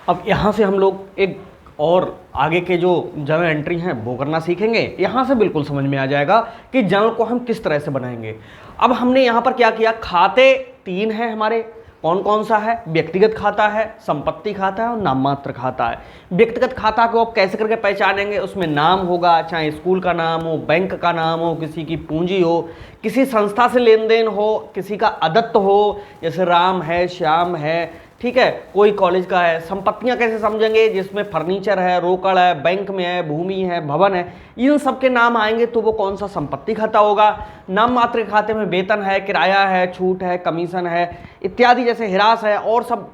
अब यहाँ से हम लोग एक और आगे के जो जर्नल एंट्री हैं वो करना सीखेंगे। यहाँ से बिल्कुल समझ में आ जाएगा कि जर्नल को हम किस तरह से बनाएंगे। अब हमने यहाँ पर क्या किया, खाते 3 हैं हमारे। कौन कौन सा है? व्यक्तिगत खाता है, संपत्ति खाता है और नाम मात्र खाता है। व्यक्तिगत खाता को आप कैसे करके पहचानेंगे? उसमें नाम होगा, चाहे स्कूल का नाम हो, बैंक का नाम हो, किसी की पूंजी हो, किसी संस्था से लेन देन हो, किसी का अदत्त हो, जैसे राम है, श्याम है, ठीक है, कोई कॉलेज का है। संपत्तियां कैसे समझेंगे? जिसमें फर्नीचर है, रोकड़ है, बैंक में है, भूमि है, भवन है, इन सब के नाम आएंगे तो वो कौन सा संपत्ति खाता होगा। नाम मात्र के खाते में वेतन है, किराया है, छूट है, कमीशन है इत्यादि, जैसे हिरास है और सब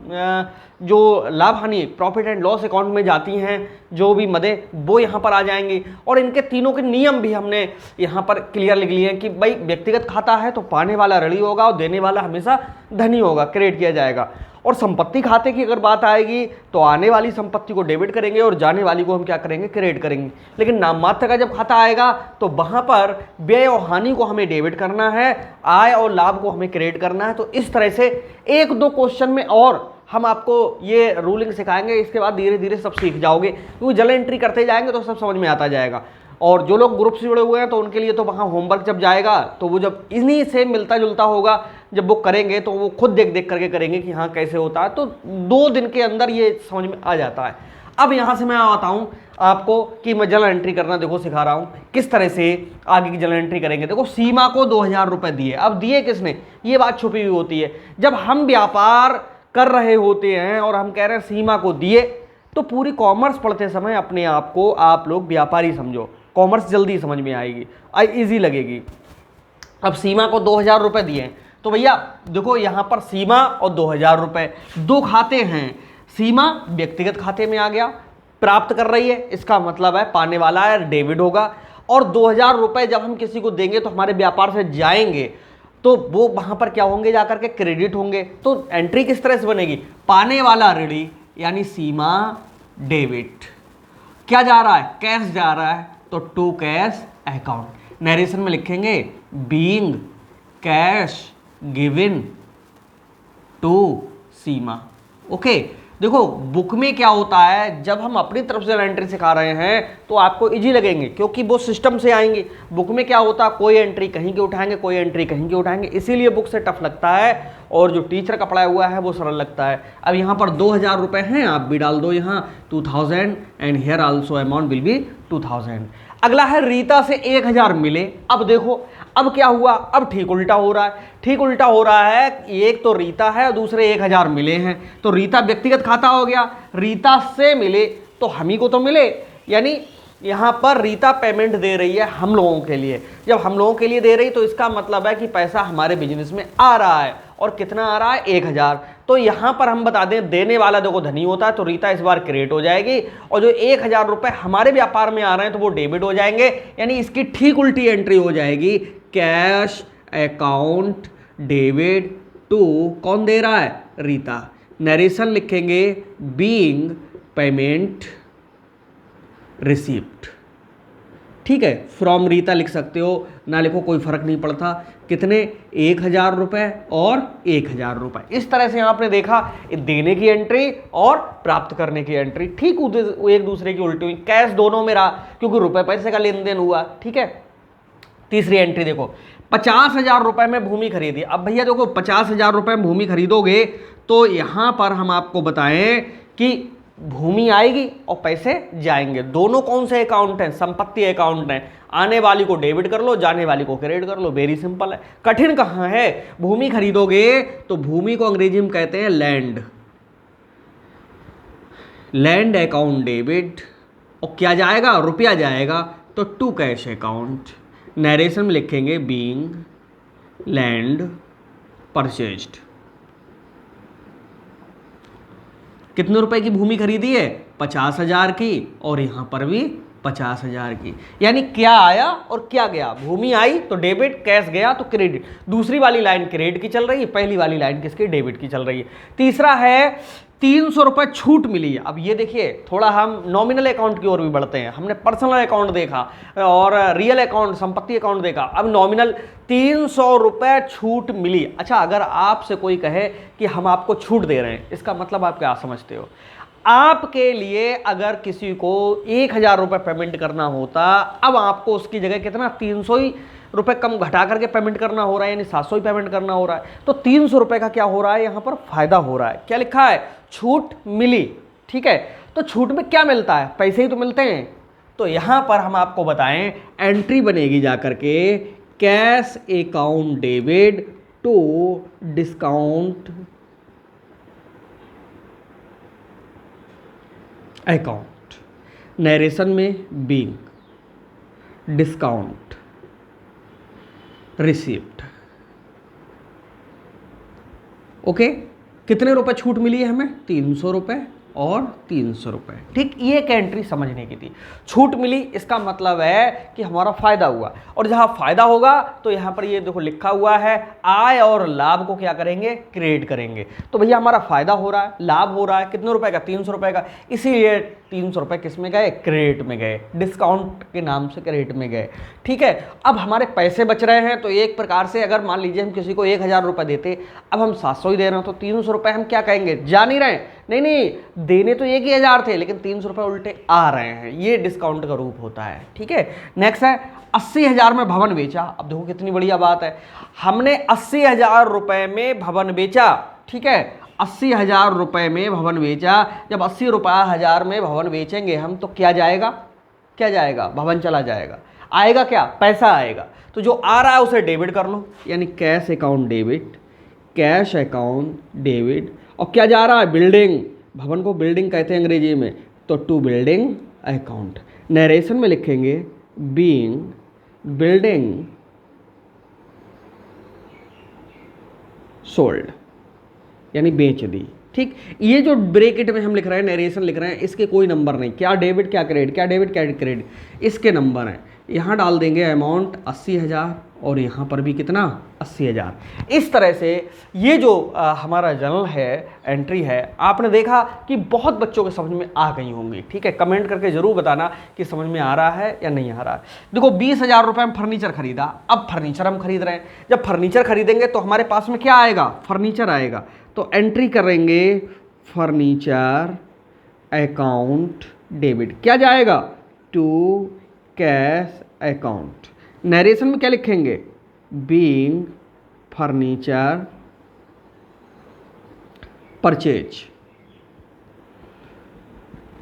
जो लाभ हानि प्रॉफिट एंड लॉस अकाउंट में जाती हैं जो भी मदे, वो यहाँ पर आ जाएंगी। और इनके तीनों के नियम भी हमने यहाँ पर क्लियर लिख लिए हैं कि भाई व्यक्तिगत खाता है तो पाने वाला ऋणी होगा और देने वाला हमेशा धनी होगा, क्रेडिट किया जाएगा। और संपत्ति खाते की अगर बात आएगी तो आने वाली संपत्ति को डेबिट करेंगे और जाने वाली को हम क्या करेंगे, क्रेडिट करेंगे। लेकिन नाम मात्र का जब खाता आएगा तो वहाँ पर व्यय और हानि को हमें डेबिट करना है, आय और लाभ को हमें क्रेडिट करना है। तो इस तरह से 1-2 क्वेश्चन में और हम आपको ये रूलिंग सिखाएंगे। इसके बाद धीरे धीरे सब सीख जाओगे, क्योंकि जर्नल एंट्री करते जाएंगे तो सब समझ में आता जाएगा। और जो लोग ग्रुप से जुड़े हुए हैं तो उनके लिए तो वहाँ होमवर्क जब जाएगा तो वो जब इन्हीं से मिलता जुलता होगा, जब वो करेंगे तो वो खुद देख देख करके करेंगे कि हाँ कैसे होता है। तो 2 दिन के अंदर ये समझ में आ जाता है। अब यहाँ से मैं बताऊँ आपको कि मैं जर्नल एंट्री करना देखो सिखा रहा हूँ किस तरह से आगे की जर्नल एंट्री करेंगे। देखो सीमा को 2000 रुपये दिए। अब दिए किसने, ये बात छुपी हुई होती है। जब हम व्यापार कर रहे होते हैं और हम कह रहे हैं सीमा को दिए, तो पूरी कॉमर्स पढ़ते समय अपने आप को आप लोग व्यापारी समझो। कॉमर्स जल्दी समझ में आएगी, इजी लगेगी। अब सीमा को 2000 रुपये दिए तो भैया देखो यहाँ पर सीमा और 2000 रुपये 2 खाते हैं। सीमा व्यक्तिगत खाते में आ गया, प्राप्त कर रही है, इसका मतलब है पाने वाला है, डेबिट होगा। और 2000 रुपये जब हम किसी को देंगे तो हमारे व्यापार से जाएंगे तो वो वहाँ पर क्या होंगे, जाकर के क्रेडिट होंगे। तो एंट्री किस तरह से बनेगी, पाने वाला ऋणी यानी सीमा डेबिट, क्या जा रहा है, कैश जा रहा है तो टू कैश अकाउंट। नरेशन में लिखेंगे being cash given to Seema. Okay, देखो बुक में क्या होता है, जब हम अपनी तरफ से एंट्री सिखा रहे हैं तो आपको इजी लगेंगे क्योंकि वो सिस्टम से आएंगे। बुक में क्या होता है, कोई एंट्री कहीं की उठाएंगे, कोई एंट्री कहीं की उठाएंगे, इसीलिए बुक से टफ लगता है और जो टीचर का पढ़ाया हुआ है वो सरल लगता है। अब यहाँ पर 2000 रुपये हैं, आप भी डाल दो यहाँ 2000 and here also amount will B 2000। अगला है रीता से 1000 मिले। अब देखो अब क्या हुआ, अब ठीक उल्टा हो रहा है। ठीक उल्टा हो रहा है, एक तो रीता है और दूसरे 1000 मिले हैं, तो रीता व्यक्तिगत खाता हो गया। रीता से मिले तो हम ही को तो मिले, यानी यहाँ पर रीता पेमेंट दे रही है हम लोगों के लिए। जब हम लोगों के लिए दे रही तो इसका मतलब है कि पैसा हमारे बिजनेस में आ रहा है। और कितना आ रहा है, 1000। तो यहाँ पर हम बता दें देने वाला देखो धनी होता है तो रीता इस बार क्रेडिट हो जाएगी, और जो 1000 रुपये हमारे व्यापार में आ रहे हैं तो वो डेबिट हो जाएंगे। यानी इसकी ठीक उल्टी एंट्री हो जाएगी, कैश अकाउंट डेबिट टू, कौन दे रहा है, रीता। नरेशन लिखेंगे बीइंग पेमेंट रिसीप्ट, ठीक है। फ्रॉम रीता लिख सकते हो, ना लिखो कोई फर्क नहीं पड़ता। कितने, 1000 रुपये और 1000 रुपये। इस तरह से आपने देखा देने की एंट्री और प्राप्त करने की एंट्री ठीक एक दूसरे की उल्टी हुई। कैश दोनों में रहा क्योंकि रुपए पैसे का लेन देन हुआ, ठीक है। तीसरी एंट्री देखो, 50,000 रुपये में भूमि खरीदी। अब भैया देखो 50,000 रुपये में भूमि खरीदोगे तो यहाँ पर हम आपको बताएं कि भूमि आएगी और पैसे जाएंगे। दोनों कौन से अकाउंट हैं, संपत्ति अकाउंट हैं। आने वाली को डेबिट कर लो, जाने वाली को क्रेडिट कर लो, वेरी सिंपल है। कठिन कहाँ है, भूमि खरीदोगे तो भूमि को अंग्रेजी में कहते हैं लैंड, लैंड अकाउंट डेबिट, और क्या जाएगा, रुपया जाएगा तो टू कैश अकाउंट। नरेशन में लिखेंगे बीइंग लैंड परचेज्ड। कितने रुपए की भूमि खरीदी है, 50,000 की, और यहां पर भी 50,000 की। यानी क्या आया और क्या गया, भूमि आई तो डेबिट, कैश गया तो क्रेडिट। दूसरी वाली लाइन क्रेडिट की चल रही है, पहली वाली लाइन किसकी, डेबिट की चल रही है। तीसरा है 300 रुपये छूट मिली है। अब ये देखिए थोड़ा हम नॉमिनल अकाउंट की ओर भी बढ़ते हैं। हमने पर्सनल अकाउंट देखा और रियल अकाउंट, संपत्ति अकाउंट देखा, अब नॉमिनल 300 रुपये छूट मिली। अच्छा, अगर आपसे कोई कहे कि हम आपको छूट दे रहे हैं, इसका मतलब आप क्या समझते हो, आपके लिए अगर किसी को 1,000 रुपये पेमेंट करना होता, अब आपको उसकी जगह कितना 300 ही रुपये कम घटा करके पेमेंट करना हो रहा है, यानी 700 ही पेमेंट करना हो रहा है। तो 300 रुपये का क्या हो रहा है यहाँ पर फायदा हो रहा है। क्या लिखा है? छूट मिली। ठीक है, तो छूट में क्या मिलता है? पैसे ही तो मिलते हैं। तो यहां पर हम आपको बताएं, एंट्री बनेगी जाकर के cash account debit to discount account, narration में बीइंग डिस्काउंट रिसीव्ड। ओके, कितने रुपए छूट मिली है हमें? 300 रुपए और 300 रुपए। ठीक, ये एक एंट्री समझने की थी। छूट मिली, इसका मतलब है कि हमारा फायदा हुआ, और जहां फायदा होगा तो यहां पर ये देखो लिखा हुआ है आय और लाभ को क्या करेंगे? क्रेडिट करेंगे। तो भैया हमारा फायदा हो रहा है, लाभ हो रहा है, कितने रुपए का? 300 रुपए का, इसीलिए 300 रुपए किस में गए? क्रेडिट में गए, डिस्काउंट के नाम से क्रेडिट में गए। ठीक है, अब हमारे पैसे बच रहे हैं, तो एक प्रकार से अगर मान लीजिए हम किसी को 1,000 रुपए देते, अब हम 700 ही दे रहे हैं, तो 300 रुपए हम क्या कहेंगे? जा नहीं रहे, नहीं देने तो 1,000 थे, लेकिन 300 रुपए उल्टे आ रहे हैं। ये डिस्काउंट का रूप होता है। ठीक है, नेक्स्ट है 80,000 में भवन बेचा। अब देखो कितनी बढ़िया बात है, हमने 80,000 रुपए में भवन बेचा। ठीक है, 80,000 रुपए में भवन बेचा। जब 80 रुपया 1000 में भवन बेचेंगे हम, तो क्या जाएगा? क्या जाएगा? भवन चला जाएगा। आएगा क्या? पैसा आएगा। तो जो आ रहा है उसे डेबिट कर लो, यानी cash account debit, cash account debit. और क्या जा रहा है? बिल्डिंग, भवन को बिल्डिंग कहते हैं अंग्रेजी में, तो टू बिल्डिंग अकाउंट। नरेशन में लिखेंगे बीइंग बिल्डिंग सोल्ड, यानी बेच दी। ठीक, ये जो ब्रैकेट में हम लिख रहे हैं, नरेशन लिख रहे हैं, इसके कोई नंबर नहीं, क्या डेबिट क्या क्रेडिट, क्या डेबिट क्या क्रेडिट, इसके नंबर हैं। यहाँ डाल देंगे अमाउंट 80,000 और यहाँ पर भी कितना? 80,000। इस तरह से ये जो हमारा जर्नल है, एंट्री है, आपने देखा कि बहुत बच्चों के समझ में आ गई होंगी। ठीक है, कमेंट करके जरूर बताना कि समझ में आ रहा है या नहीं आ रहा है। देखो 20,000 रुपये में फर्नीचर खरीदा, अब फर्नीचर हम खरीद रहे हैं। जब फर्नीचर खरीदेंगे तो हमारे पास में क्या आएगा? फर्नीचर आएगा। तो एंट्री करेंगे फर्नीचर अकाउंट डेबिट, क्या जाएगा? To cash account. नरेशन में क्या लिखेंगे? Being furniture purchase.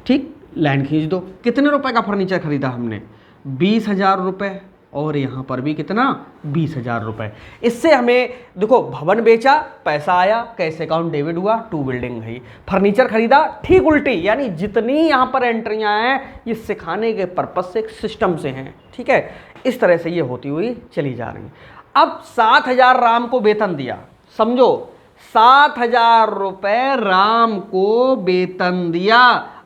ठीक, लाइन खींच दो। कितने रुपए का फर्नीचर खरीदा हमने? 20,000 रुपए, और यहां पर भी कितना? 20,000 रुपए। इससे हमें देखो भवन बेचा, पैसा आया, कैश अकाउंट डेबिट हुआ, टू बिल्डिंग गई। फर्नीचर खरीदा, ठीक उल्टी, यानी जितनी यहां पर एंट्रियां हैं ये सिखाने के पर्पज से, एक सिस्टम से हैं। ठीक है, इस तरह से ये होती हुई चली जा रही। अब 7,000 राम को वेतन दिया, समझो 7,000 रुपए राम को वेतन दिया।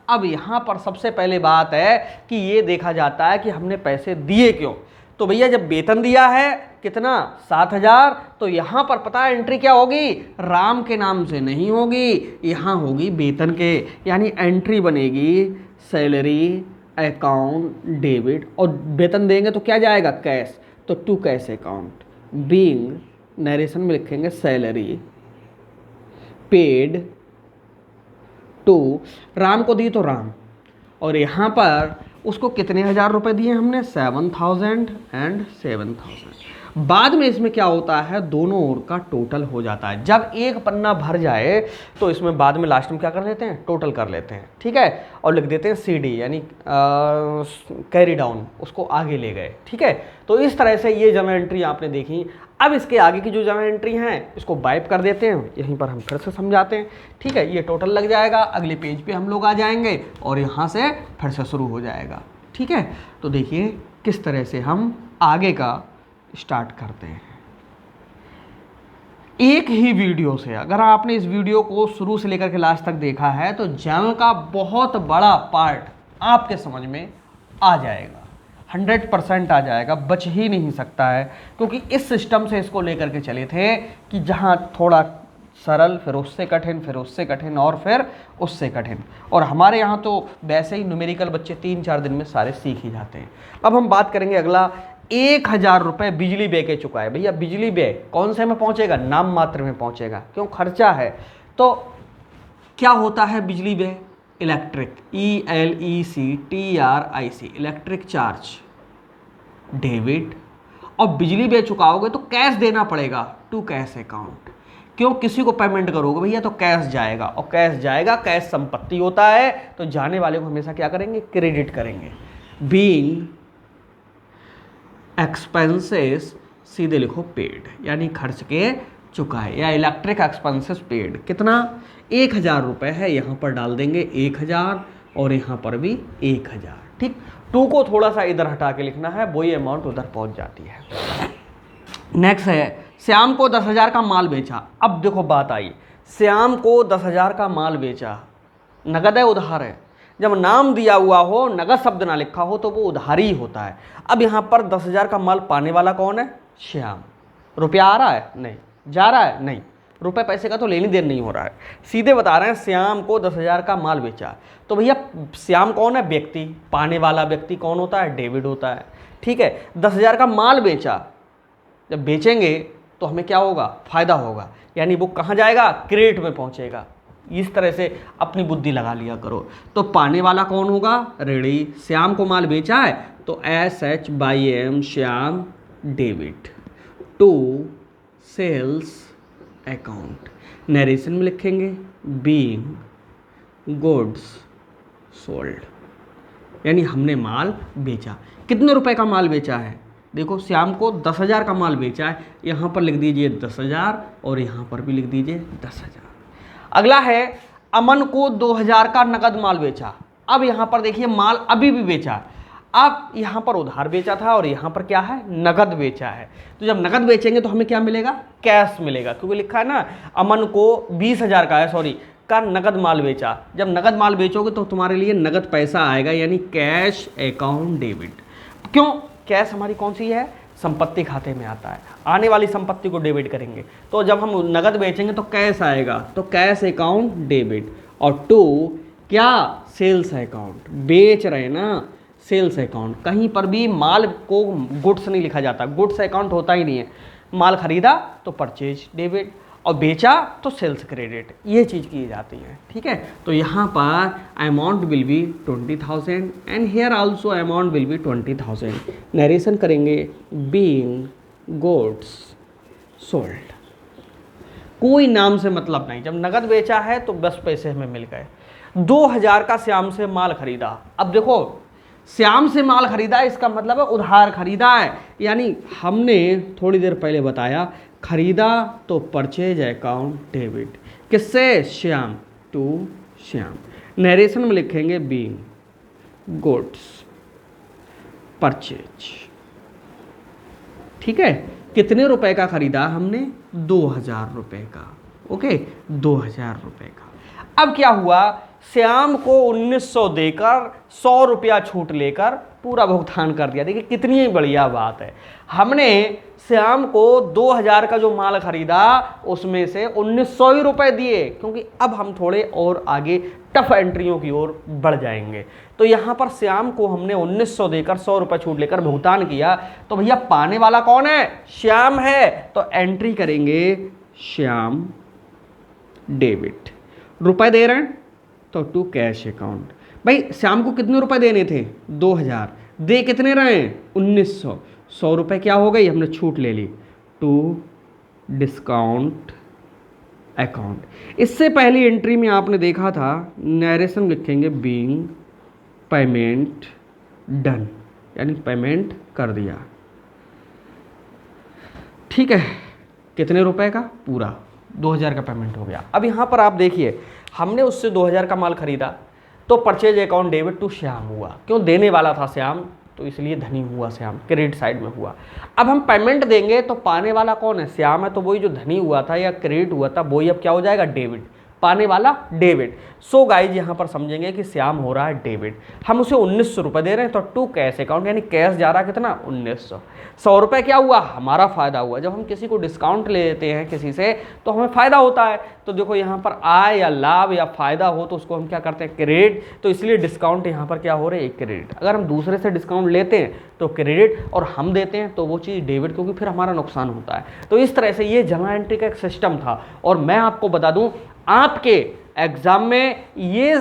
अब यहां पर सबसे पहले बात है कि ये देखा जाता है कि हमने पैसे दिए क्यों। तो भैया जब वेतन दिया है कितना? 7,000, तो यहां पर पता है एंट्री क्या होगी? राम के नाम से नहीं होगी, यहां होगी वेतन के, यानी एंट्री बनेगी सैलरी अकाउंट डेबिट, और वेतन देंगे तो क्या जाएगा? कैश, तो to cash account. Being narration में लिखेंगे सैलरी पेड टू, राम को दी तो राम, और यहाँ पर उसको कितने 1,000 रुपए दिए हमने? 7,000 एंड 7,000। बाद में इसमें क्या होता है? दोनों ओर का टोटल हो जाता है। जब एक पन्ना भर जाए तो इसमें बाद में लास्ट में क्या कर लेते हैं? टोटल कर लेते हैं। ठीक है, और लिख देते हैं CD, यानी कैरी डाउन, उसको आगे ले गए। ठीक है, तो इस तरह से ये जमा एंट्री आपने देखी। अब इसके आगे की जो जमा एंट्री हैं इसको वाइप कर देते हैं, यहीं पर हम फिर से समझाते हैं। ठीक है, ये टोटल लग जाएगा, अगले पेज पे हम लोग आ जाएंगे और यहाँ से फिर से शुरू हो जाएगा। ठीक है, तो देखिए किस तरह से हम आगे का स्टार्ट करते हैं। एक ही वीडियो से, अगर आपने इस वीडियो को शुरू से लेकर के लास्ट तक देखा है तो जर्नल का बहुत बड़ा पार्ट आपके समझ में आ जाएगा, 100% आ जाएगा, बच ही नहीं सकता है। क्योंकि इस सिस्टम से इसको लेकर के चले थे कि जहाँ थोड़ा सरल, फिर उससे कठिन, फिर उससे कठिन, और फिर उससे कठिन। और हमारे यहाँ तो वैसे ही न्यूमेरिकल बच्चे 3-4 दिन में सारे सीख ही जाते हैं। अब हम बात करेंगे अगला, 1,000 रुपये बिजली व्यय के चुका है। भैया बिजली व्यय कौन से में पहुँचेगा? नाम मात्र में पहुँचेगा, क्यों? खर्चा है। तो क्या होता है बिजली व्यय? Electric, ELECTRIC, electric charge debit, और बिजली बेच चुका होगे तो कैश देना पड़ेगा टू कैश अकाउंट। क्यों, किसी को पेमेंट करोगे भैया तो कैश जाएगा, और कैश जाएगा, कैश संपत्ति होता है, तो जाने वाले को हमेशा क्या करेंगे, क्रेडिट करेंगे। बीइंग एक्सपेंसेस, सीधे लिखो पेड, यानी खर्च के चुकाए, या इलेक्ट्रिक एक्सपेंसेस पेड। कितना, 1000 रुपये है, यहाँ पर डाल देंगे 1000 और यहाँ पर भी 1000। ठीक, टू को थोड़ा सा इधर हटा के लिखना है, वही अमाउंट उधर पहुँच जाती है। नेक्स्ट है, श्याम को 10,000 का माल बेचा। अब देखो बात आई, श्याम को 10,000 का माल बेचा, नगद है उधार है? जब नाम दिया हुआ हो, नगद शब्द ना लिखा हो, तो वो उधारी होता है। अब यहाँ पर 10,000 का माल पाने वाला कौन है, श्याम। रुपया आ रहा है, नहीं। जा रहा है, नहीं। रुपए पैसे का तो लेनी देन नहीं हो रहा है, सीधे बता रहे हैं श्याम को 10,000 का माल बेचा। तो भैया श्याम कौन है, व्यक्ति, पाने वाला व्यक्ति कौन होता है, डेविड होता है। ठीक है, 10,000 का माल बेचा, जब बेचेंगे तो हमें क्या होगा, फायदा होगा, यानी वो कहाँ जाएगा, क्रेडिट में पहुँचेगा। इस तरह से अपनी बुद्धि लगा लिया करो। तो पाने वाला कौन होगा, ऋणी। श्याम को माल बेचा है तो SHYM, Shyam, debit, to sales account. Narration में लिखेंगे बीइंग गुड्स सोल्ड, यानी हमने माल बेचा। कितने रुपए का माल बेचा है, देखो श्याम को 10,000 का माल बेचा है, यहाँ पर लिख दीजिए 10,000 और यहाँ पर भी लिख दीजिए 10,000। अगला है, अमन को 2,000 का नगद माल बेचा। अब यहाँ पर देखिए माल अभी भी बेचा, अब यहाँ पर उधार बेचा था और यहाँ पर क्या है, नगद बेचा है। तो जब नगद बेचेंगे तो हमें क्या मिलेगा, कैश मिलेगा, क्योंकि लिखा है ना अमन को 20,000 का है, सॉरी, का नगद माल बेचा। जब नगद माल बेचोगे तो तुम्हारे लिए नगद पैसा आएगा, यानी कैश अकाउंट डेबिट। क्यों, कैश हमारी कौन सी है, संपत्ति खाते में आता है, आने वाली संपत्ति को डेबिट करेंगे। तो जब हम नगद बेचेंगे तो कैश आएगा, तो कैश अकाउंट डेबिट। और टू क्या, सेल्स अकाउंट, बेच रहे हैं ना, सेल्स अकाउंट। कहीं पर भी माल को गुड्स नहीं लिखा जाता, गुड्स अकाउंट होता ही नहीं है। माल खरीदा तो परचेज डेबिट, और बेचा तो सेल्स क्रेडिट, ये चीज़ की जाती है। ठीक है, तो यहाँ पर amount will be 20,000 and here also amount will be 20,000। Narration करेंगे बीइंग गुड्स सोल्ड, कोई नाम से मतलब नहीं। जब नगद बेचा है तो 10 पैसे हमें मिल गए। 2,000 का श्याम से माल खरीदा। अब देखो श्याम से माल खरीदा, इसका मतलब है उधार खरीदा है, यानी हमने थोड़ी देर पहले बताया खरीदा तो परचेज अकाउंट डेबिट, किससे, श्याम, टू श्याम। नरेशन में लिखेंगे बीइंग गुड्स परचेज। ठीक है, कितने रुपए का खरीदा हमने, 2,000 रुपए का। ओके, 2,000 रुपए का। अब क्या हुआ, श्याम को 1900 देकर 100 रुपया छूट लेकर पूरा भुगतान कर दिया। देखिए कितनी ही बढ़िया बात है, हमने श्याम को 2,000 का जो माल खरीदा उसमें से 1900 ही रुपए दिए, क्योंकि अब हम थोड़े और आगे टफ एंट्रियों की ओर बढ़ जाएंगे। तो यहाँ पर श्याम को हमने 1900 देकर 100 रुपये छूट लेकर भुगतान किया, तो भैया पाने वाला कौन है, श्याम है। तो एंट्री करेंगे श्याम डेबिट, रुपए दे रहे हैं तो टू कैश अकाउंट। भाई श्याम को कितने रुपए देने थे, 2,000, दे कितने रहे, 1900, 100 रुपये क्या हो गई, हमने छूट ले ली, टू डिस्काउंट अकाउंट। इससे पहली एंट्री में आपने देखा था नरेशन लिखेंगे बीइंग पेमेंट डन, यानी पेमेंट कर दिया। ठीक है, कितने रुपए का, पूरा 2,000 का पेमेंट हो गया। अब यहाँ पर आप देखिए हमने उससे 2,000 का माल खरीदा तो purchase account debit to Shyam हुआ, क्यों, देने वाला था श्याम तो इसलिए धनी हुआ श्याम, क्रेडिट साइड में हुआ। अब हम पेमेंट देंगे तो पाने वाला कौन है, श्याम है, तो वही जो धनी हुआ था या क्रेडिट हुआ था वही अब क्या हो जाएगा, डेबिट, पाने वाला डेबिट। सो गाइज यहाँ पर समझेंगे कि श्याम हो रहा है डेबिट, हम उसे 1900 रुपये दे रहे हैं तो टू कैश अकाउंट, यानी कैश जा रहा है कितना, 1900। 100 रुपये क्या हुआ, हमारा फ़ायदा हुआ। जब हम किसी को डिस्काउंट ले लेते हैं किसी से तो हमें फ़ायदा होता है। तो देखो यहाँ पर आय या लाभ या फ़ायदा हो तो उसको हम क्या करते हैं, क्रेडिट। तो इसलिए डिस्काउंट यहाँ पर क्या हो रहा है, क्रेडिट। अगर हम दूसरे से डिस्काउंट लेते हैं तो क्रेडिट, और हम देते हैं तो वो चीज़ डेबिट, क्योंकि फिर हमारा नुकसान होता है। तो इस तरह से ये जर्नल एंट्री का एक सिस्टम था। और मैं आपको बता दूँ आपके एग्जाम में ये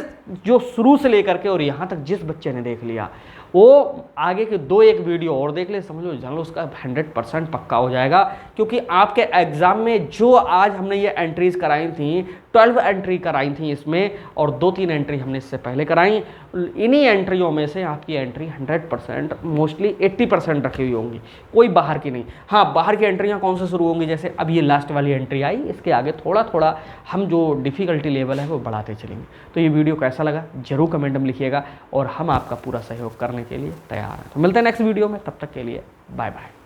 जो शुरू से लेकर के और यहाँ तक जिस बच्चे ने देख लिया वो आगे के 2-1 वीडियो और देख ले, समझ लो जनरल उसका 100% पक्का हो जाएगा। क्योंकि आपके एग्जाम में जो आज हमने ये एंट्रीज कराई थी, 12 एंट्री कराई थी इसमें, और 2-3 एंट्री हमने इससे पहले कराई, इन्हीं एंट्रियों में से आपकी एंट्री 100% मोस्टली 80% रखी हुई होंगी, कोई बाहर की नहीं। हाँ, बाहर की एंट्रियाँ कौन से शुरू होंगी, जैसे अब ये लास्ट वाली एंट्री आई, इसके आगे थोड़ा थोड़ा हम जो डिफ़िकल्टी लेवल है वो बढ़ाते चलेंगे। तो ये वीडियो कैसा लगा जरूर कमेंट में लिखिएगा, और हम आपका पूरा सहयोग करने के लिए तैयार हैं। तो मिलते हैं नेक्स्ट वीडियो में, तब तक के लिए बाय बाय।